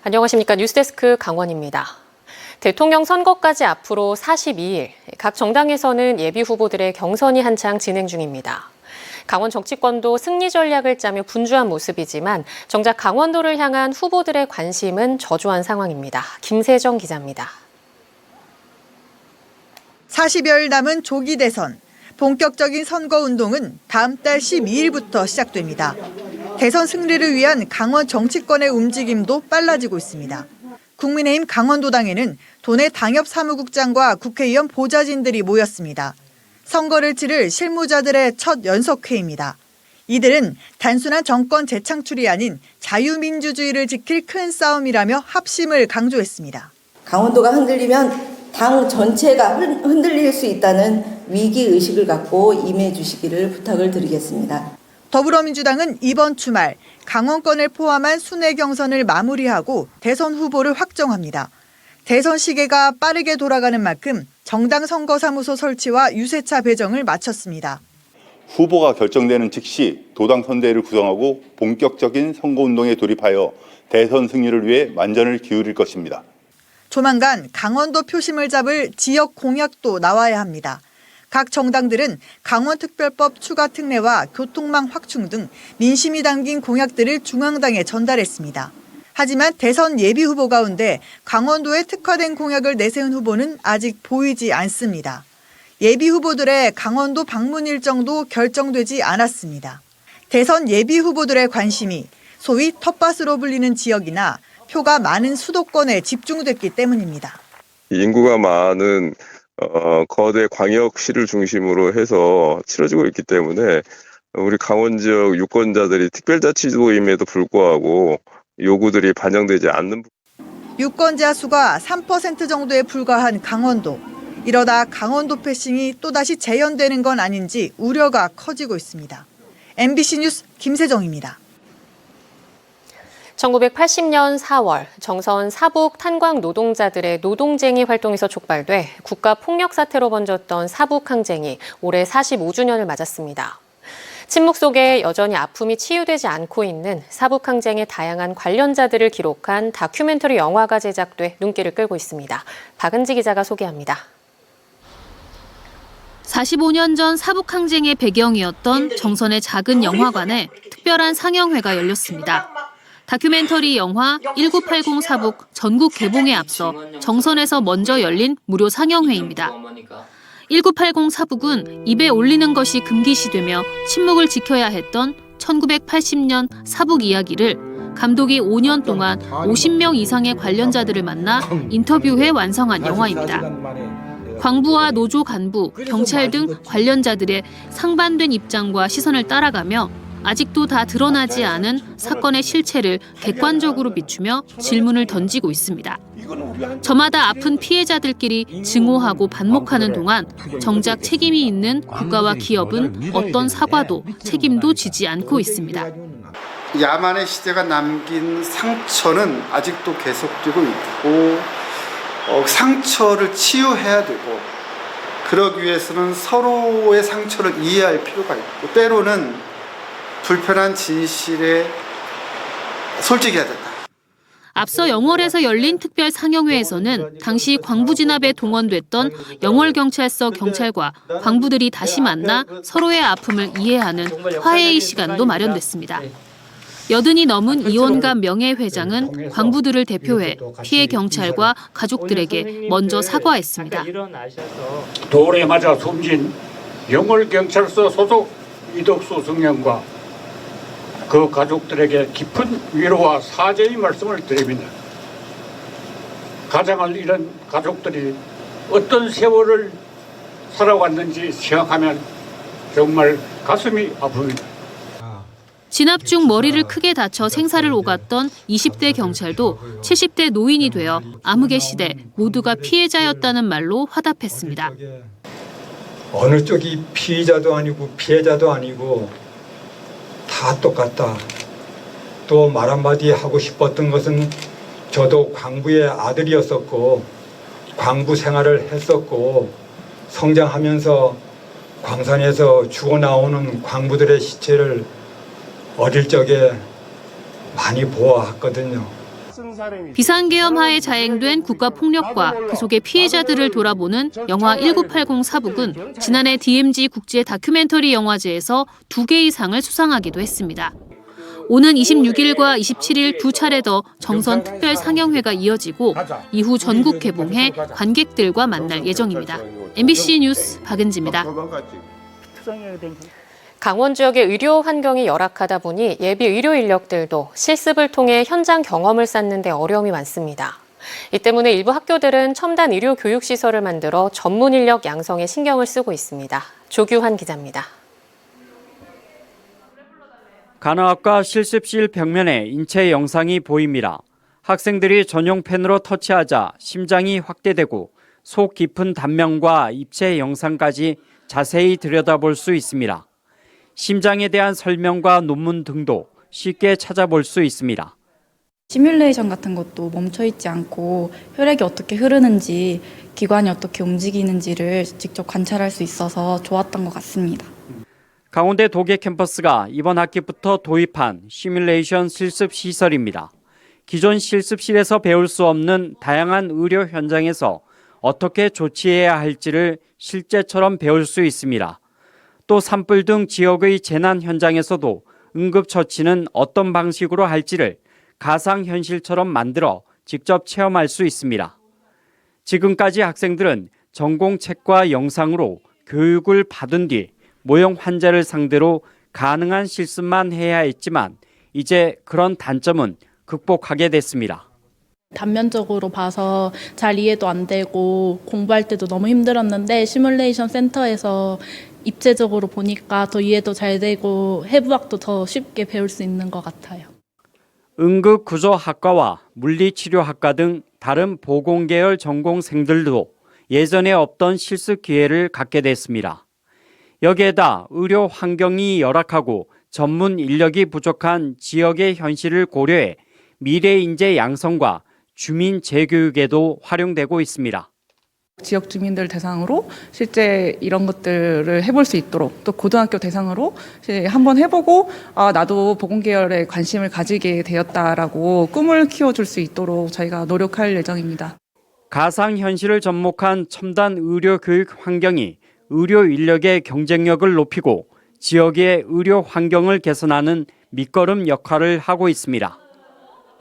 안녕하십니까. 뉴스데스크 강원입니다. 대통령 선거까지 앞으로 42일, 각 정당에서는 예비 후보들의 경선이 한창 진행 중입니다. 강원 정치권도 승리 전략을 짜며 분주한 모습이지만 정작 강원도를 향한 후보들의 관심은 저조한 상황입니다. 김세정 기자입니다. 40여일 남은 조기 대선. 본격적인 선거운동은 다음 달 12일부터 시작됩니다. 대선 승리를 위한 강원 정치권의 움직임도 빨라지고 있습니다. 국민의힘 강원도당에는 도내 당협 사무국장과 국회의원 보좌진들이 모였습니다. 선거를 치를 실무자들의 첫 연석회의입니다. 이들은 단순한 정권 재창출이 아닌 자유민주주의를 지킬 큰 싸움이라며 합심을 강조했습니다. 강원도가 흔들리면 당 전체가 흔들릴 수 있다는 위기의식을 갖고 임해 주시기를 부탁을 드리겠습니다. 더불어민주당은 이번 주말 강원권을 포함한 순회 경선을 마무리하고 대선 후보를 확정합니다. 대선 시계가 빠르게 돌아가는 만큼 정당 선거사무소 설치와 유세차 배정을 마쳤습니다. 후보가 결정되는 즉시 도당 선대위를 구성하고 본격적인 선거운동에 돌입하여 대선 승리를 위해 만전을 기울일 것입니다. 조만간 강원도 표심을 잡을 지역 공약도 나와야 합니다. 각 정당들은 강원특별법 추가 특례와 교통망 확충 등 민심이 담긴 공약들을 중앙당에 전달했습니다. 하지만 대선 예비 후보 가운데 강원도에 특화된 공약을 내세운 후보는 아직 보이지 않습니다. 예비 후보들의 강원도 방문 일정도 결정되지 않았습니다. 대선 예비 후보들의 관심이 소위 텃밭으로 불리는 지역이나 표가 많은 수도권에 집중됐기 때문입니다. 인구가 많은 거대 광역시를 중심으로 해서 치러지고 있기 때문에 우리 강원 지역 유권자들이 특별자치도임에도 불구하고 요구들이 반영되지 않는 유권자 수가 3% 정도에 불과한 강원도. 이러다 강원도 패싱이 또다시 재현되는 건 아닌지 우려가 커지고 있습니다. MBC 뉴스 김세정입니다. 1980년 4월 정선 사북 탄광 노동자들의 노동쟁의 활동에서 촉발돼 국가 폭력 사태로 번졌던 사북 항쟁이 올해 45주년을 맞았습니다. 침묵 속에 여전히 아픔이 치유되지 않고 있는 사북 항쟁의 다양한 관련자들을 기록한 다큐멘터리 영화가 제작돼 눈길을 끌고 있습니다. 박은지 기자가 소개합니다. 45년 전 사북 항쟁의 배경이었던 정선의 작은 영화관에 특별한 상영회가 열렸습니다. 다큐멘터리 영화 1980 사북 전국 개봉에 앞서 정선에서 먼저 열린 무료 상영회입니다. 1980 사북은 입에 올리는 것이 금기시되며 침묵을 지켜야 했던 1980년 사북 이야기를 감독이 5년 동안 50명 이상의 관련자들을 만나 인터뷰해 완성한 영화입니다. 광부와 노조 간부, 경찰 등 관련자들의 상반된 입장과 시선을 따라가며 아직도 다 드러나지 않은 사건의 실체를 객관적으로 비추며 질문을 던지고 있습니다. 저마다 아픈 피해자들끼리 증오하고 반목하는 동안 정작 책임이 있는 국가와 기업은 어떤 사과도 책임도 지지 않고 있습니다. 야만의 시대가 남긴 상처는 아직도 계속되고 있고 상처를 치유해야 되고 그러기 위해서는 서로의 상처를 이해할 필요가 있고 때로는 불편한 진실에 솔직해야 된다. 앞서 영월에서 열린 특별 상영회에서는 당시 광부 진압에 동원됐던 영월경찰서 경찰과 광부들이 다시 만나 서로의 아픔을 이해하는 화해의 시간도 마련됐습니다. 80이 넘은 이원감 명예회장은 광부들을 대표해 피해 경찰과 가족들에게 먼저 사과했습니다. 돌에 맞아 숨진 영월경찰서 소속 이덕수 승령과 그 가족들에게 깊은 위로와 사죄의 말씀을 드립니다. 가장을 잃은 가족들이 어떤 세월을 살아왔는지 생각하면 정말 가슴이 아픕니다. 진압 중 머리를 크게 다쳐 생사를 오갔던 20대 경찰도 70대 노인이 되어 암흑의 시대 모두가 피해자였다는 말로 화답했습니다. 어느 쪽이 피의자도 아니고 피해자도 아니고 다 똑같다. 또 말 한마디 하고 싶었던 것은 저도 광부의 아들이었었고 광부 생활을 했었고 성장하면서 광산에서 죽어나오는 광부들의 시체를 어릴 적에 많이 보아왔거든요. 비상계엄하에 자행된 국가폭력과 그 속의 피해자들을 돌아보는 영화 1980 사북은 지난해 DMZ 국제 다큐멘터리 영화제에서 2개 이상을 수상하기도 했습니다. 오는 26일과 27일 2차례 더 정선 특별 상영회가 이어지고 이후 전국 개봉해 관객들과 만날 예정입니다. MBC 뉴스 박은지입니다. 강원 지역의 의료 환경이 열악하다 보니 예비 의료 인력들도 실습을 통해 현장 경험을 쌓는 데 어려움이 많습니다. 이 때문에 일부 학교들은 첨단 의료 교육 시설을 만들어 전문 인력 양성에 신경을 쓰고 있습니다. 조규환 기자입니다. 간호학과 실습실 벽면에 인체 영상이 보입니다. 학생들이 전용 펜으로 터치하자 심장이 확대되고 속 깊은 단면과 입체 영상까지 자세히 들여다볼 수 있습니다. 심장에 대한 설명과 논문 등도 쉽게 찾아볼 수 있습니다. 시뮬레이션 같은 것도 멈춰있지 않고 혈액이 어떻게 흐르는지, 기관이 어떻게 움직이는지를 직접 관찰할 수 있어서 좋았던 것 같습니다. 강원대 도계 캠퍼스가 이번 학기부터 도입한 시뮬레이션 실습 시설입니다. 기존 실습실에서 배울 수 없는 다양한 의료 현장에서 어떻게 조치해야 할지를 실제처럼 배울 수 있습니다. 또 산불 등 지역의 재난 현장에서도 응급처치는 어떤 방식으로 할지를 가상현실처럼 만들어 직접 체험할 수 있습니다. 지금까지 학생들은 전공책과 영상으로 교육을 받은 뒤 모형 환자를 상대로 가능한 실습만 해야 했지만 이제 그런 단점은 극복하게 됐습니다. 단면적으로 봐서 잘 이해도 안 되고 공부할 때도 너무 힘들었는데 시뮬레이션 센터에서 입체적으로 보니까 더 이해도 잘 되고 해부학도 더 쉽게 배울 수 있는 것 같아요. 응급구조학과와 물리치료학과 등 다른 보건계열 전공생들도 예전에 없던 실습 기회를 갖게 됐습니다. 여기에다 의료 환경이 열악하고 전문 인력이 부족한 지역의 현실을 고려해 미래 인재 양성과 주민 재교육에도 활용되고 있습니다. 지역 주민들 대상으로 실제 이런 것들을 해볼 수 있도록, 또 고등학교 대상으로 한번 해보고 나도 보건계열에 관심을 가지게 되었다라고 꿈을 키워줄 수 있도록 저희가 노력할 예정입니다. 가상현실을 접목한 첨단 의료 교육 환경이 의료 인력의 경쟁력을 높이고 지역의 의료 환경을 개선하는 밑거름 역할을 하고 있습니다.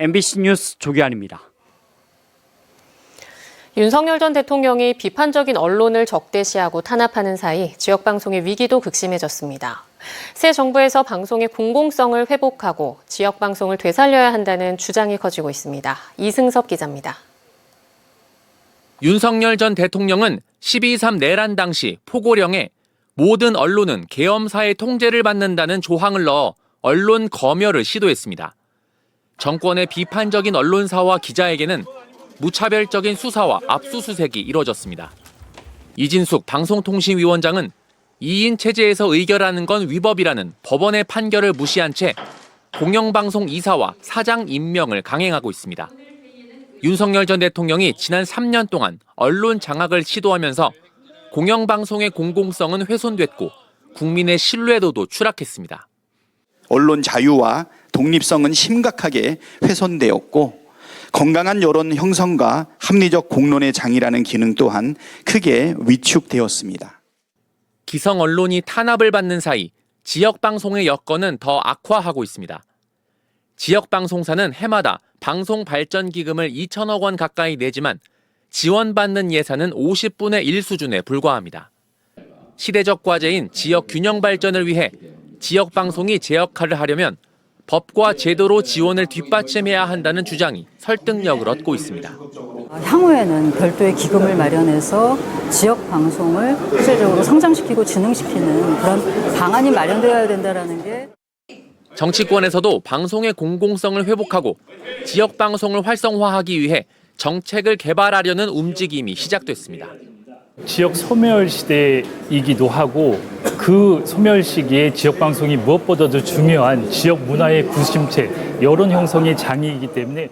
MBC 뉴스 조규환입니다. 윤석열 전 대통령이 비판적인 언론을 적대시하고 탄압하는 사이 지역방송의 위기도 극심해졌습니다. 새 정부에서 방송의 공공성을 회복하고 지역방송을 되살려야 한다는 주장이 커지고 있습니다. 이승섭 기자입니다. 윤석열 전 대통령은 12.3 내란 당시 포고령에 모든 언론은 계엄사의 통제를 받는다는 조항을 넣어 언론 검열을 시도했습니다. 정권의 비판적인 언론사와 기자에게는 무차별적인 수사와 압수수색이 이뤄졌습니다. 이진숙 방송통신위원장은 2인 체제에서 의결하는 건 위법이라는 법원의 판결을 무시한 채 공영방송 이사와 사장 임명을 강행하고 있습니다. 윤석열 전 대통령이 지난 3년 동안 언론 장악을 시도하면서 공영방송의 공공성은 훼손됐고 국민의 신뢰도도 추락했습니다. 언론 자유와 독립성은 심각하게 훼손되었고 건강한 여론 형성과 합리적 공론의 장이라는 기능 또한 크게 위축되었습니다. 기성 언론이 탄압을 받는 사이 지역방송의 여건은 더 악화하고 있습니다. 지역방송사는 해마다 방송발전기금을 2천억 원 가까이 내지만 지원받는 예산은 50분의 1 수준에 불과합니다. 시대적 과제인 지역 균형 발전을 위해 지역방송이 제 역할을 하려면 법과 제도로 지원을 뒷받침해야 한다는 주장이 설득력을 얻고 있습니다. 향후에는 별도의 기금을 마련해서 지역 방송을 구체적으로 성장시키고 진흥시키는 그런 방안이 마련되어야 된다는 게. 정치권에서도 방송의 공공성을 회복하고 지역 방송을 활성화하기 위해 정책을 개발하려는 움직임이 시작됐습니다. 지역 소멸 시대이기도 하고 그 소멸 시기에 지역 방송이 무엇보다도 중요한 지역 문화의 구심체, 여론 형성의 장이기 때문에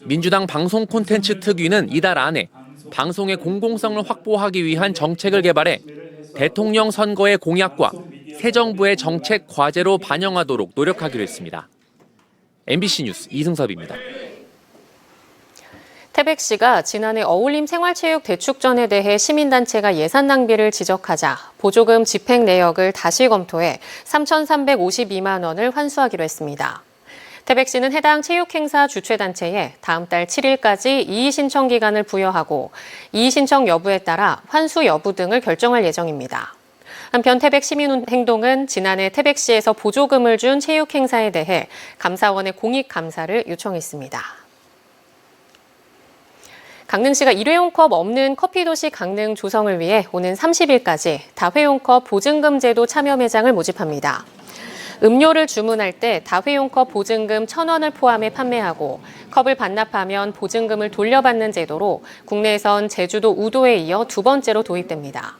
민주당 방송 콘텐츠 특위는 이달 안에 방송의 공공성을 확보하기 위한 정책을 개발해 대통령 선거의 공약과 새 정부의 정책 과제로 반영하도록 노력하기로 했습니다. MBC 뉴스 이승섭입니다. 태백시가 지난해 어울림 생활체육 대축전에 대해 시민단체가 예산 낭비를 지적하자 보조금 집행 내역을 다시 검토해 3,352만 원을 환수하기로 했습니다. 태백시는 해당 체육행사 주최단체에 다음 달 7일까지 이의 신청 기간을 부여하고 이의 신청 여부에 따라 환수 여부 등을 결정할 예정입니다. 한편 태백시민행동은 지난해 태백시에서 보조금을 준 체육행사에 대해 감사원에 공익감사를 요청했습니다. 강릉시가 일회용컵 없는 커피도시 강릉 조성을 위해 오는 30일까지 다회용컵 보증금 제도 참여 매장을 모집합니다. 음료를 주문할 때 다회용컵 보증금 1,000원을 포함해 판매하고 컵을 반납하면 보증금을 돌려받는 제도로 국내에선 제주도 우도에 이어 두 번째로 도입됩니다.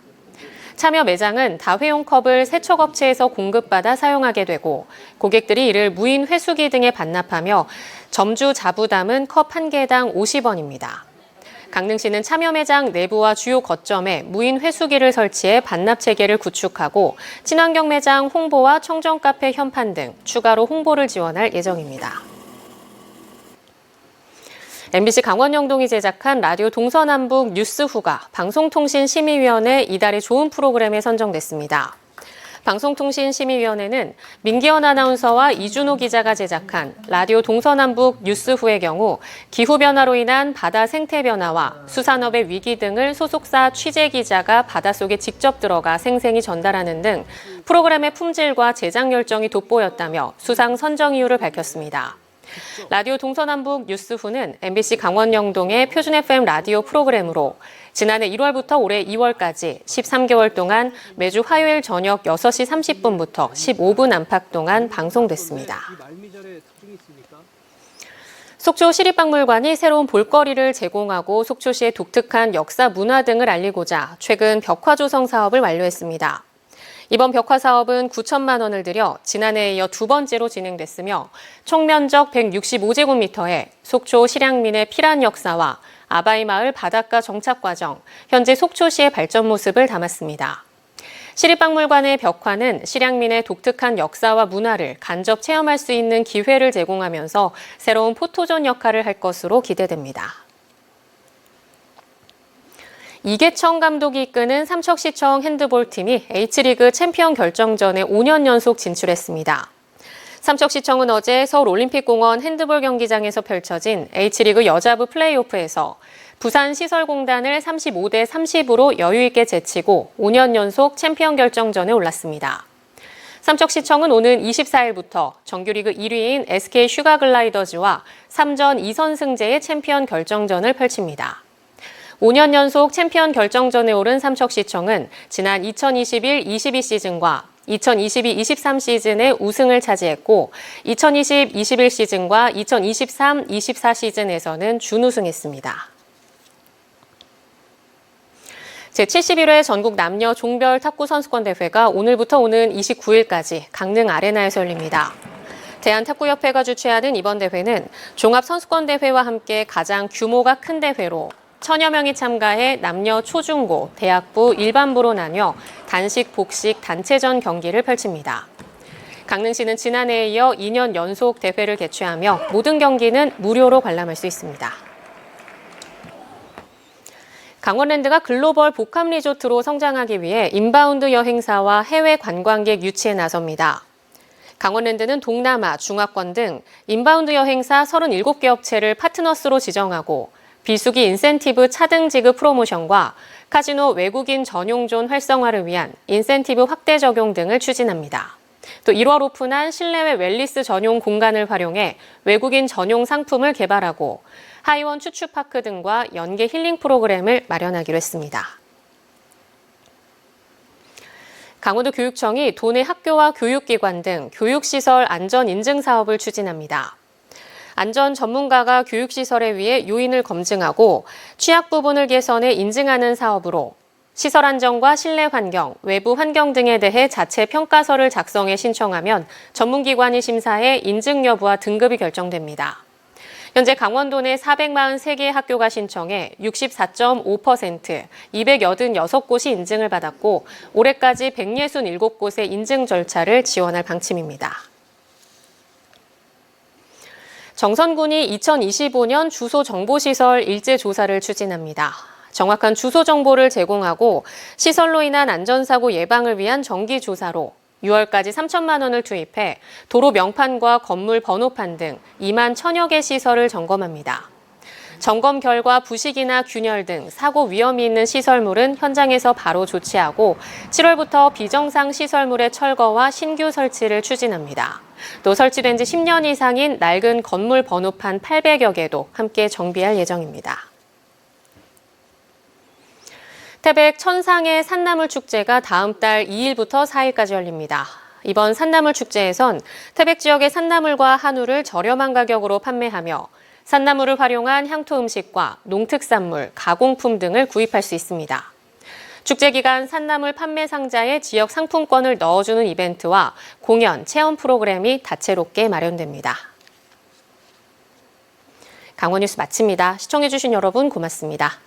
참여 매장은 다회용 컵을 세척업체에서 공급받아 사용하게 되고 고객들이 이를 무인 회수기 등에 반납하며 점주 자부담은 컵 1개당 50원입니다. 강릉시는 참여 매장 내부와 주요 거점에 무인 회수기를 설치해 반납 체계를 구축하고 친환경 매장 홍보와 청정 카페 현판 등 추가로 홍보를 지원할 예정입니다. MBC 강원영동이 제작한 라디오 동서남북 뉴스후가 방송통신심의위원회 이달의 좋은 프로그램에 선정됐습니다. 방송통신심의위원회는 민기현 아나운서와 이준호 기자가 제작한 라디오 동서남북 뉴스후의 경우 기후변화로 인한 바다 생태 변화와 수산업의 위기 등을 소속사 취재기자가 바닷속에 직접 들어가 생생히 전달하는 등 프로그램의 품질과 제작 열정이 돋보였다며 수상 선정 이유를 밝혔습니다. 라디오 동서남북 뉴스후는 MBC 강원영동의 표준 FM 라디오 프로그램으로 지난해 1월부터 올해 2월까지 13개월 동안 매주 화요일 저녁 6시 30분부터 15분 안팎 동안 방송됐습니다. 속초 시립박물관이 새로운 볼거리를 제공하고 속초시의 독특한 역사 문화 등을 알리고자 최근 벽화 조성 사업을 완료했습니다. 이번 벽화 사업은 9천만 원을 들여 지난해에 이어 두 번째로 진행됐으며 총 면적 165제곱미터에 속초 실향민의 피란 역사와 아바이 마을 바닷가 정착 과정, 현재 속초시의 발전 모습을 담았습니다. 시립박물관의 벽화는 실향민의 독특한 역사와 문화를 간접 체험할 수 있는 기회를 제공하면서 새로운 포토존 역할을 할 것으로 기대됩니다. 이계청 감독이 이끄는 삼척시청 핸드볼팀이 H리그 챔피언 결정전에 5년 연속 진출했습니다. 삼척시청은 어제 서울올림픽공원 핸드볼 경기장에서 펼쳐진 H리그 여자부 플레이오프에서 부산시설공단을 35대 30으로 여유 있게 제치고 5년 연속 챔피언 결정전에 올랐습니다. 삼척시청은 오는 24일부터 정규리그 1위인 SK 슈가글라이더즈와 3전 2선승제의 챔피언 결정전을 펼칩니다. 5년 연속 챔피언 결정전에 오른 삼척시청은 지난 2021-22 시즌과 2022-23 시즌에 우승을 차지했고 2020-21 시즌과 2023-24 시즌에서는 준우승했습니다. 제71회 전국 남녀 종별 탁구 선수권 대회가 오늘부터 오는 29일까지 강릉 아레나에서 열립니다. 대한탁구협회가 주최하는 이번 대회는 종합선수권 대회와 함께 가장 규모가 큰 대회로 1,000여 명이 참가해 남녀 초중고, 대학부, 일반부로 나뉘어 단식, 복식, 단체전 경기를 펼칩니다. 강릉시는 지난해에 이어 2년 연속 대회를 개최하며 모든 경기는 무료로 관람할 수 있습니다. 강원랜드가 글로벌 복합 리조트로 성장하기 위해 인바운드 여행사와 해외 관광객 유치에 나섭니다. 강원랜드는 동남아, 중화권 등 인바운드 여행사 37개 업체를 파트너스로 지정하고 비수기 인센티브 차등 지급 프로모션과 카지노 외국인 전용존 활성화를 위한 인센티브 확대 적용 등을 추진합니다. 또 1월 오픈한 실내외 웰니스 전용 공간을 활용해 외국인 전용 상품을 개발하고 하이원 추추파크 등과 연계 힐링 프로그램을 마련하기로 했습니다. 강원도 교육청이 도내 학교와 교육기관 등 교육시설 안전 인증 사업을 추진합니다. 안전 전문가가 교육시설에 의해 요인을 검증하고 취약 부분을 개선해 인증하는 사업으로 시설 안전과 실내 환경, 외부 환경 등에 대해 자체 평가서를 작성해 신청하면 전문기관이 심사해 인증 여부와 등급이 결정됩니다. 현재 강원도 내 443개 학교가 신청해 64.5%, 286곳이 인증을 받았고 올해까지 167곳의 인증 절차를 지원할 방침입니다. 정선군이 2025년 주소정보시설 일제조사를 추진합니다. 정확한 주소 정보를 제공하고 시설로 인한 안전사고 예방을 위한 정기조사로 6월까지 3천만 원을 투입해 도로 명판과 건물 번호판 등 2만 1,000여 개 시설을 점검합니다. 점검 결과 부식이나 균열 등 사고 위험이 있는 시설물은 현장에서 바로 조치하고 7월부터 비정상 시설물의 철거와 신규 설치를 추진합니다. 또 설치된 지 10년 이상인 낡은 건물 번호판 800여 개도 함께 정비할 예정입니다. 태백 천상의 산나물 축제가 다음 달 2일부터 4일까지 열립니다. 이번 산나물 축제에선 태백 지역의 산나물과 한우를 저렴한 가격으로 판매하며 산나물을 활용한 향토 음식과 농특산물, 가공품 등을 구입할 수 있습니다. 축제 기간 산나물 판매 상자에 지역 상품권을 넣어주는 이벤트와 공연, 체험 프로그램이 다채롭게 마련됩니다. 강원 뉴스 마칩니다. 시청해주신 여러분 고맙습니다.